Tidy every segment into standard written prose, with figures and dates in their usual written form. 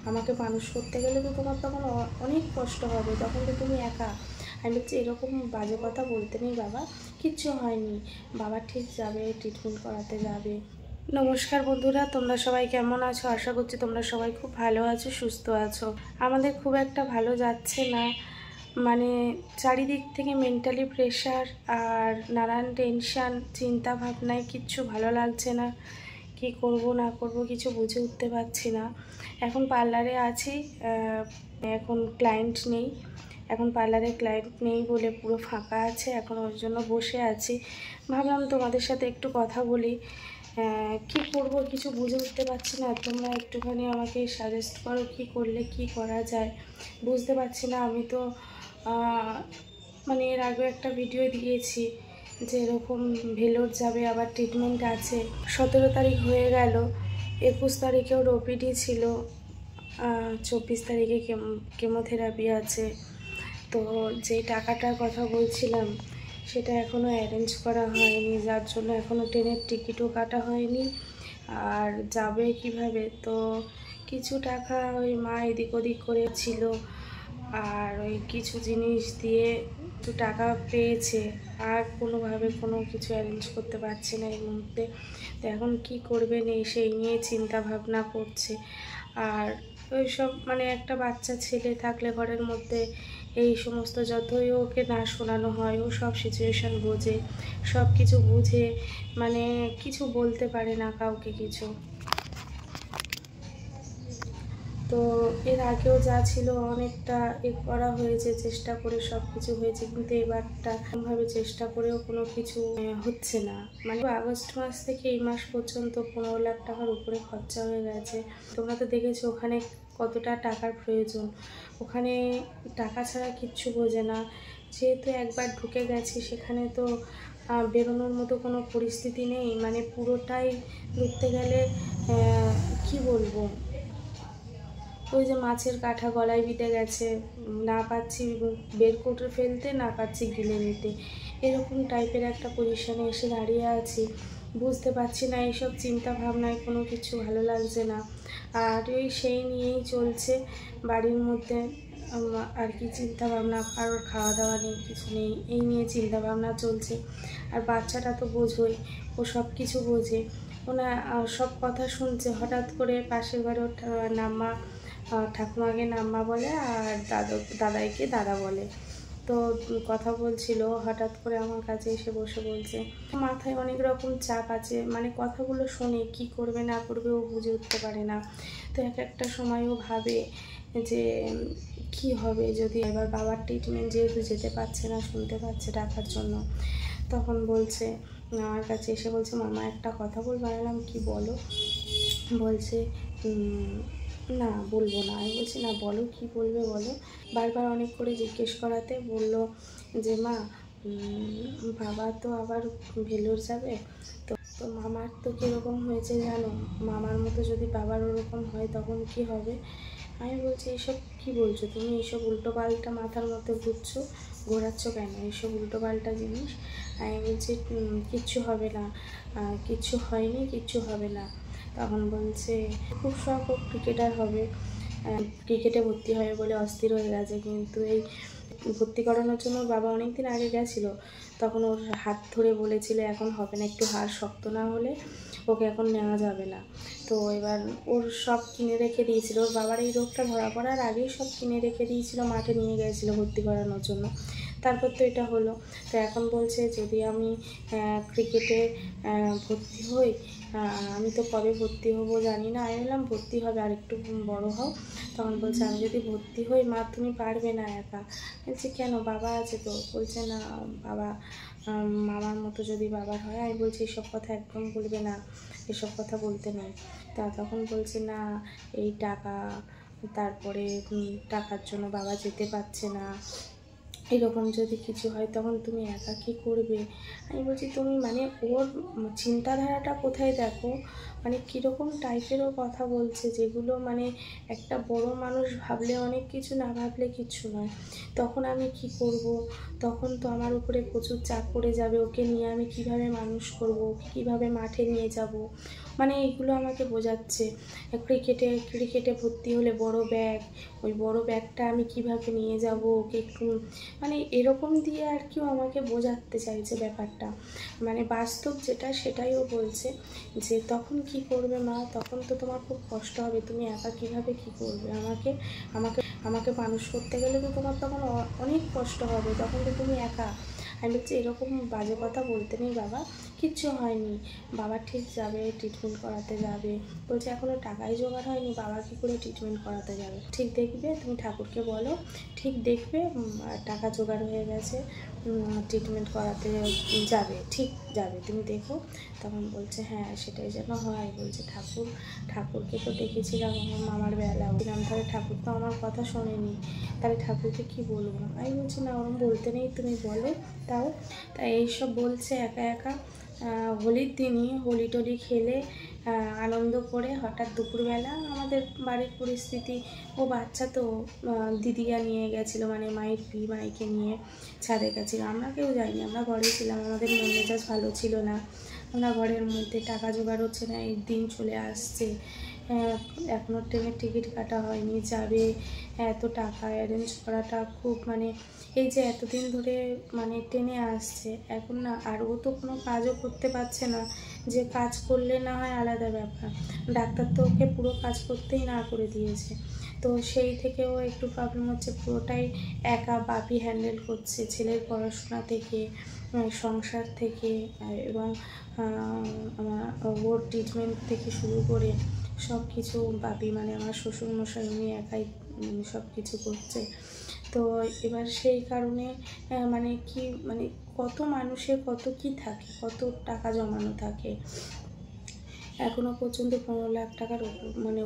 আমাকে মানুষ করতে গেলে তো তোমার তখন অনেক কষ্ট হবে, তখন তো তুমি একা। আমি বলছি এরকম বাজে কথা বলতে নেই বাবা, কিচ্ছু হয়নি, বাবা ঠিক যাবে, ট্রিটমেন্ট করাতে যাবে। নমস্কার বন্ধুরা, তোমরা সবাই কেমন আছো? আশা করছি তোমরা সবাই খুব ভালো আছো, সুস্থ আছো। আমাদের খুব একটা ভালো যাচ্ছে না, মানে চারিদিক থেকে মেন্টালি প্রেশার আর নানান টেনশান, চিন্তা ভাবনায় কিচ্ছু ভালো লাগছে না। কি করব না করব কিছু বুঝে উঠতে পারছি না। এখন পার্লারে আছি, এখন ক্লায়েন্ট নেই, এখন পার্লারে ক্লায়েন্ট নেই বলে পুরো ফাঁকা আছে, এখন ওর জন্য বসে আছি। ভাবলাম তোমাদের সাথে একটু কথা বলি। কি করব কিছু বুঝে উঠতে পারছি না, তোমরা একটুখানি আমাকে সাজেস্ট করো কি করলে কি করা যায়, বুঝতে পারছি না। আমি তো মানে এর আগে একটা ভিডিও দিয়েছি যে এরকম ভেলোর যাবে, আবার ট্রিটমেন্ট আছে। 17 তারিখ হয়ে গেল, 21 তারিখেও ওপিডি ছিল, 24 তারিখে কেমোথেরাপি আছে। তো যে টাকাটার কথা বলছিলাম সেটা এখনও অ্যারেঞ্জ করা হয়নি, যার জন্য এখনও ট্রেনের টিকিটও কাটা হয়নি। আর যাবে কিভাবে? তো কিছু টাকা ওই মা এদিক ওদিক করেছিল, আর ওই কিছু জিনিস দিয়ে একটু টাকা পেয়েছে, আর কোনোভাবে কোনো কিছু অ্যারেঞ্জ করতে পারছে না এই মুহূর্তে। তো এখন কি করবে নেই সেই নিয়ে চিন্তা ভাবনা করছে। আর ওই সব মানে একটা বাচ্চা ছেলে থাকলে ঘরের মধ্যে এই সমস্ত যতই ওকে না শোনানো হয়, ও সব সিচুয়েশান বোঝে, সব কিছু বুঝে, মানে কিছু বলতে পারে না কাউকে কিছু। তো এর আগেও যা ছিল অনেকটা করা হয়েছে, চেষ্টা করে সব কিছু হয়েছে, কিন্তু এবারটা এরকমভাবে চেষ্টা করেও কোনো কিছু হচ্ছে না। মানে আগস্ট মাস থেকে এই মাস পর্যন্ত 15 লাখ টাকার উপরে খরচা হয়ে গেছে। তোমরা তো দেখেছো ওখানে কতটা টাকার প্রয়োজন, ওখানে টাকা ছাড়া কিচ্ছু বোঝে না। যেহেতু একবার ঢুকে গেছি সেখানে তো বেরোনোর মতো কোনো পরিস্থিতি নেই, মানে পুরোটাই ধরতে গেলে কি বলবো, ওই যে মাছের কাঁটা গলায় বিঁধে গেছে, না পাচ্ছি বের করে ফেলতে, না পাচ্ছি গিলে নিতে, এরকম টাইপের একটা পজিশনে এসে দাঁড়িয়ে আছি। বুঝতে পারছি না, এইসব চিন্তা ভাবনায় কোনো কিছু ভালো লাগছে না। আর ওই সেই নিয়েই চলছে বাড়ির মধ্যে, আর কি চিন্তা ভাবনা, কারোর খাওয়া দাওয়া নেই, কিছু নেই, এই নিয়ে চিন্তা ভাবনা চলছে। আর বাচ্চাটা তো বোঝোই, ও সব কিছু বোঝে, ওনা সব কথা শুনছে। হঠাৎ করে পাশের ঘরে নাম্মা, ঠাকুমাকে নাম্মা বলে, আর দাদাইকে দাদা বলে। তো কথা বলছিল, হঠাৎ করে আমার কাছে এসে বসে বলছে, মাথায় অনেক রকম চাপ আছে, মানে কথাগুলো শুনে কি করবে না করবে ও বুঝে উঠতে পারে না। তো একটা সময় ও ভাবে যে কি হবে যদি এবার বাবার ট্রিটমেন্ট যেহেতু যেতে পারছে না, শুনতে পাচ্ছে টাকার জন্য, তখন বলছে আমার কাছে এসে বলছে, মামা একটা কথা বলবো। বললাম কি বলো? বলছে না বলবো না। আমি বলছি না বলো, কি বলবে বলো। বারবার অনেক করে জিজ্ঞেস করাতে বলল যে মা, বাবা তো আবার ভেলোর যাবে, তো তো মামার তো কীরকম হয়েছে জানো, মামার মতো যদি বাবার ওরকম হয় তখন কি হবে? আমি বলছি এইসব কী বলছো তুমি, এইসব উল্টোপাল্টা মাথার মধ্যে ঘোরাচ্ছ কেন, এইসব উল্টোপাল্টা জিনিস। আমি বলছি কিচ্ছু হবে না, কিচ্ছু হয়নি, কিচ্ছু হবে না। তখন বলছে খুব শখ ও ক্রিকেটার হবে, ক্রিকেটে ভর্তি হবে বলে অস্থির হয়ে গেছে, কিন্তু এই ভর্তি করানোর জন্য বাবা অনেক দিন আগে গেছিলো, তখন ওর হাত ধরে বলেছিল এখন হবে না, একটু হাড় শক্ত না হলে ওকে এখন নেওয়া যাবে না। তো এবার ওর সব কিনে রেখে দিয়েছিল, ওর বাবার এই রোগটা ধরা পড়ার আগেই সব কিনে রেখে দিয়েছিল, মাঠে নিয়ে গিয়েছিলো ভর্তি করানোর জন্য। তারপর তো এটা হলো। তো এখন বলছে যদি আমি ক্রিকেটে ভর্তি হই, আমি তো কবে ভর্তি হব জানি না। আমি বললাম ভর্তি হবে, আর একটু বড় হও। তখন বলছে আমি যদি ভর্তি হই মা তুমি পারবে না একা। বলছি কেন, বাবা আছে তো। বলছে না বাবা, মামার মতো যদি বাবার হয়। আমি বলছি এসব কথা একদম বলবে না, এসব কথা বলতে নেই। তখন বলছে না এই টাকা, তারপরে টাকার জন্য বাবা যেতে পারছে না, এরকম যদি কিছু হয় তখন তুমি একা কী করবে। আমি বলছি তুমি মানে ওর চিন্তাধারাটা কোথায় দেখো, মানে কীরকম টাইপেরও কথা বলছে, যেগুলো মানে একটা বড় মানুষ ভাবলে অনেক কিছু, না ভাবলে কিছু নয়। তখন আমি কি করব, তখন তো আমার উপরে প্রচুর চাপ পড়ে যাবে, ওকে নিয়ে আমি কিভাবে মানুষ করব, কীভাবে মাঠে নিয়ে যাব, মানে এইগুলো আমাকে বোঝাচ্ছে। ক্রিকেটে ভর্তি হলে বড় ব্যাগ, ওই বড় ব্যাগটা আমি কিভাবে নিয়ে যাব ওকে একটু, মানে এরকম দিয়ে আর কি আমাকে বোঝাতে চাইছে ব্যাপারটা। মানে বাস্তব যেটা সেটাই ও বলছে যে তখন কি করবে মা, তখন তো তোমার খুব কষ্ট হবে, তুমি একা কীভাবে কী করবে, আমাকে আমাকে আমাকে মানুষ করতে গেলে তো তোমার তখন অনেক কষ্ট হবে, তখন তো তুমি একা। আমি বলছি এরকম বাজে কথা বলতে নেই বাবা, কিচ্ছু হয়নি, বাবা ঠিক যাবে, ট্রিটমেন্ট করাতে যাবে। বলছে এখনও টাকাই জোগাড় হয়নি, বাবা কী করে ট্রিটমেন্ট করাতে যাবে, ঠিক দেখবে, তুমি ঠাকুরকে বলো, ঠিক দেখবে টাকা জোগাড় হয়ে গেছে, ট্রিটমেন্ট করাতে যাবে, ঠিক যাবে, তুমি দেখো। তখন বলছে হ্যাঁ সেটাই যেন হয়। বলছে ঠাকুরকে তো দেখেছিলাম আমার মামার বেলা, বলছিলাম তাহলে ঠাকুর তো আমার কথা শোনেনি, তাহলে ঠাকুরকে কি বলবো। আমি বলছি না ওরম বলতে নেই, তুমি বলো। তাই এইসব বলছে একা একা। হোলির দিনই হোলি টোলি খেলে আনন্দ করে হঠাৎ দুপুরবেলা আমাদের বাড়ির পরিস্থিতি, ও বাচ্চা তো দিদিয়া নিয়ে গেছিলো, মানে মায়ের মাইকে নিয়ে ছাদে গেছিলো, আমরা কেউ যাইনি, আমরা ঘরে ছিলাম, আমাদের মন মেজাজ ভালো ছিল না, আমরা ঘরের মধ্যে, টাকা জোগাড় হচ্ছে না, এই দিন চলে আসছে, এখনও ট্রেনের টিকিট কাটা হয়নি, যাবে, এত টাকা অ্যারেঞ্জ করাটা খুব, মানে এই যে এতদিন ধরে মানে টেনে আসছে এখন না, আর ও তো কোনো কাজও করতে পারছে না, যে কাজ করলে না হয় আলাদা ব্যাপার, ডাক্তার তো ওকে পুরো কাজ করতেই না করে দিয়েছে, তো সেই থেকেও একটু প্রবলেম হচ্ছে, পুরোটাই একা বাপি হ্যান্ডেল করছে, ছেলের পড়াশোনা থেকে, সংসার থেকে, এবং ওর ট্রিটমেন্ট থেকে শুরু করে সব কিছু বাপি, মানে আমার শ্বশুরমশাই উনি একাই সব কিছু করছে। তো এবার সেই কারণে মানে কত মানুষের কত কি থাকে, কত টাকা জমানো থাকে, এখনও পর্যন্ত 15 লাখ টাকার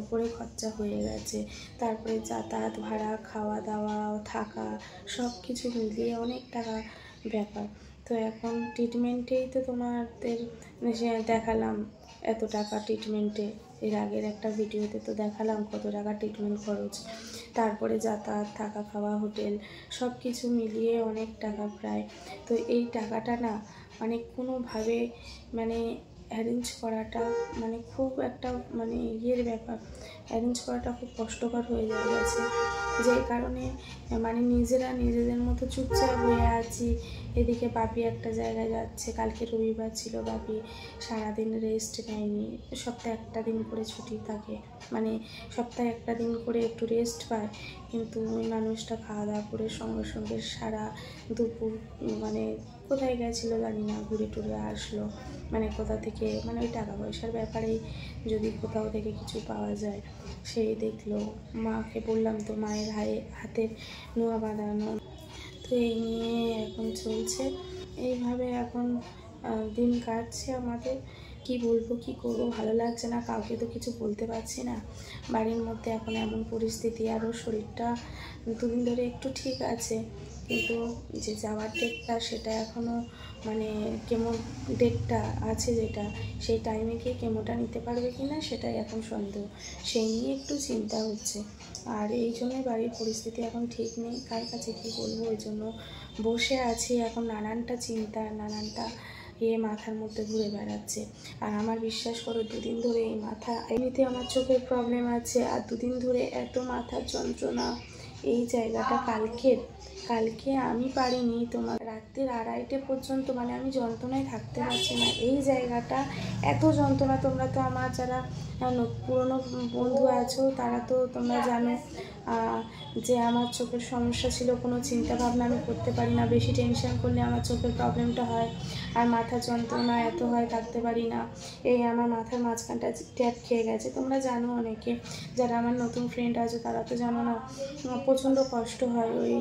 উপরে খরচা হয়ে গেছে, তারপরে যাতায়াত ভাড়া, খাওয়া দাওয়া, থাকা, সব কিছু মিলিয়ে অনেক টাকা ব্যাপার। তো এখন ট্রিটমেন্টেই তো তোমাদের দেখালাম এত টাকা ট্রিটমেন্টে, এর আগের একটা ভিডিওতে তো দেখালাম কত টাকা ট্রিটমেন্ট খরচ, তারপরে যাতায়াত, থাকা, খাওয়া, হোটেল, সব কিছু মিলিয়ে অনেক টাকা প্রায়। তো এই টাকাটা না মানে কোনোভাবে মানে অ্যারেঞ্জ করাটা মানে খুব একটা মানে ব্যাপার, অ্যারেঞ্জ করাটা খুব কষ্টকর হয়ে গেছে, যে কারণে মানে নিজেদের মতো চুপচাপ হয়ে আছি। এদিকে বাপি একটা জায়গায় যাচ্ছে, কালকে রবিবার ছিল, বাপি সারাদিন রেস্ট নেয়নি, সপ্তাহে একটা দিন করে ছুটি থাকে, মানে সপ্তাহে একটা দিন করে একটু রেস্ট পায়, কিন্তু ওই মানুষটা খাওয়া দাওয়া করে সঙ্গে সঙ্গে সারা দুপুর মানে কোথায় গেছিলো জানি না, ঘুরে টুরে আসলো, মানে কোথা থেকে, মানে ওই টাকা পয়সার ব্যাপারেই যদি কোথাও থেকে কিছু পাওয়া যায় সেই দেখলো। মাকে বললাম তো মায়ের হাতের নোয়া বাঁধানো, তো এই নিয়ে এখন চলছে, এইভাবে এখন দিন কাটছে আমাদের। কি বলবো, কি করবো, ভালো লাগছে না, কাউকে তো কিছু বলতে পারছি না, বাড়ির মধ্যে এখন এমন পরিস্থিতি, আরও শরীরটা দুদিন ধরে একটু ঠিক আছে, কিন্তু যে যাওয়ার ডেটটা সেটা এখনও মানে কেমো ডেটটা আছে, যেটা সেই টাইমে গিয়ে কেমোটা নিতে পারবে কি না সেটাই এখন সন্দেহ, সেই নিয়ে একটু চিন্তা হচ্ছে। আর এই জন্যই বাড়ির পরিস্থিতি এখন ঠিক নেই, কার কাছে কী বলবো, ওই জন্য বসে আছি, এখন নানানটা চিন্তা, নানানটা মাথার মধ্যে ঘুরে বেড়াচ্ছে। আর আমার বিশ্বাস করো দুদিন ধরে এই মাথা, এমনিতে আমার চোখের প্রবলেম আছে, আর দুদিন ধরে এত মাথার যন্ত্রণা, এই জায়গাটা কালকে আমি পারিনি, তোমার রাত্রির 2:30 পর্যন্ত মানে আমি যন্ত্রণায় থাকতে পারছি না, এই জায়গাটা এত যন্ত্রণা। তোমরা তো আমার যারা পুরনো বন্ধু আছো তারা তো তোমরা জানো যে আমার চোখের সমস্যা ছিল, কোনো চিন্তা ভাবনা আমি করতে পারি না, বেশি টেনশন করলে আমার চোখের প্রবলেমটা হয়, আর মাথা যন্ত্রণা এত হয়, থাকতে পারি না, এই আমার মাথার মাঝখানটা ট্যাপ খেয়ে গেছে, তোমরা জানো অনেকে, যারা আমার নতুন ফ্রেন্ড আছে তারা তো জানো না, প্রচণ্ড কষ্ট হয় ওই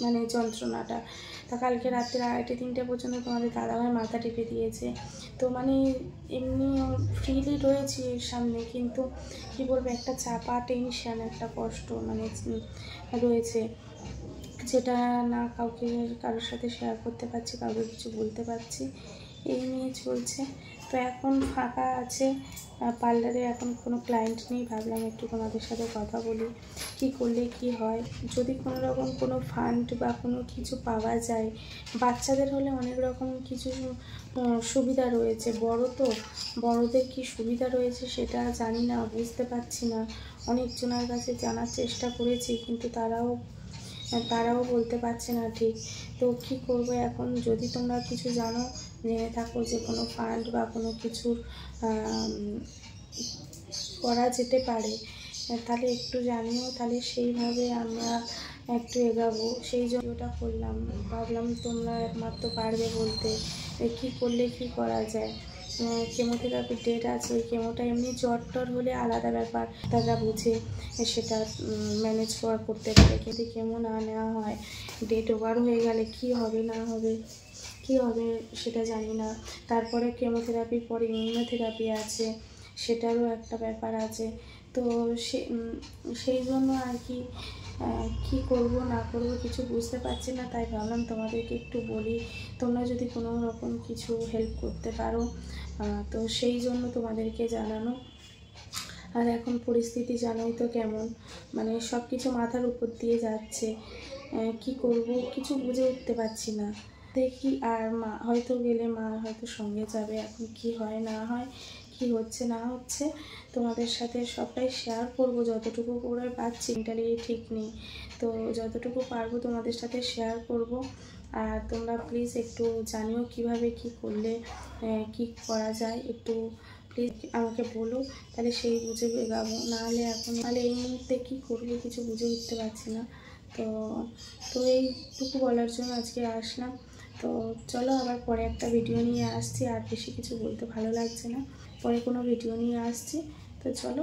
মানে যন্ত্রণাটা। তা কালকে রাত্রে 2:30-3টে পর্যন্ত তোমাদের দাদাভাই মাথা টিপে দিয়েছে, তো মানে এমনি ফ্রিলি রয়েছি এর সামনে, কিন্তু কী বলবো, একটা চাপা টেনশান, একটা কষ্ট মানে রয়েছে, যেটা না কারোর সাথে শেয়ার করতে পারছি, কাউকে কিছু বলতে পারছি, এই নিয়ে চলছে। তো এখন ফাঁকা আছে, পার্লারে এখন কোনো ক্লায়েন্ট নেই, ভাবলাম একটু তোমাদের সাথে কথা বলি কি করলে কি হয়। যদি কোনো রকম কোনো ফান্ড বা কোনো কিছু পাওয়া যায়, বাচ্চাদের হলে অনেক রকম কিছু সুবিধা রয়েছে, বড় তো বড়দের কি সুবিধা রয়েছে সেটা জানি না, বুঝতে পারছি না। অনেকজনের কাছে জানার চেষ্টা করেছি কিন্তু তারাও বলতে পারছে না ঠিক। তো কি করব এখন, যদি তোমরা কিছু জানো, জেনে থাকো যে কোনো ফান্ড বা কোনো কিছুর করা যেতে পারে, তাহলে একটু জানিও, তাহলে সেইভাবে আমরা একটু এগাবো। সেই জন্য ওটা করলাম, ভাবলাম তোমরা একমাত্র পারবে বলতে কি করলে কি করা যায়। কেমোথেরাপির ডেট আছে, ওই কেমোটা এমনি জ্বর টর হলে আলাদা ব্যাপার, তারা বুঝে সেটা ম্যানেজ করতে পারে, কিন্তু কেমো না নেওয়া হয়, ডেট ওভার হয়ে গেলে কি হবে না হবে কি হবে সেটা জানি না। তারপরে কেমোথেরাপির পরে ইমিউনোথেরাপি আছে, সেটারও একটা ব্যাপার আছে। তো সেই জন্য আর কি কী করব না করব কিছু বুঝতে পারছি না, তাই ভাবলাম তোমাদেরকে একটু বলি, তোমরা যদি কোনো রকম কিছু হেল্প করতে পারো তো সেই জন্য তোমাদেরকে জানানো। আর এখন পরিস্থিতি জানোই তো কেমন, মানে সব কিছু মাথার উপর দিয়ে যাচ্ছে, কি করব কিছু বুঝে উঠতে পারছি না। দেখি, আর মা হয়তো গেলে মা হয়তো সঙ্গে যাবে, এখন কি হয় না হয়, কি হচ্ছে না হচ্ছে তোমাদের সাথে সবটাই শেয়ার করব, যতটুকু করে পারছি। মেন্টালি ঠিক নেই, তো যতটুকু পারবো তোমাদের সাথে শেয়ার করব। আর তোমরা প্লিজ একটু জানিও কিভাবে কি করলে কি করা যায়, একটু প্লিজ আমাকে বলো, তাহলে সেই বুঝে এগাবো। নাহলে এই মুহূর্তে কী করবো কিছু বুঝে উঠতে পারছি না। তো এইটুকু বলার জন্য আজকে আসলাম। তো চলো আবার পরে একটা ভিডিও নিয়ে আসছি, আর বেশি কিছু বলতে ভালো লাগছে না, পরে কোনো ভিডিও নিয়ে আসছি। তো চলো।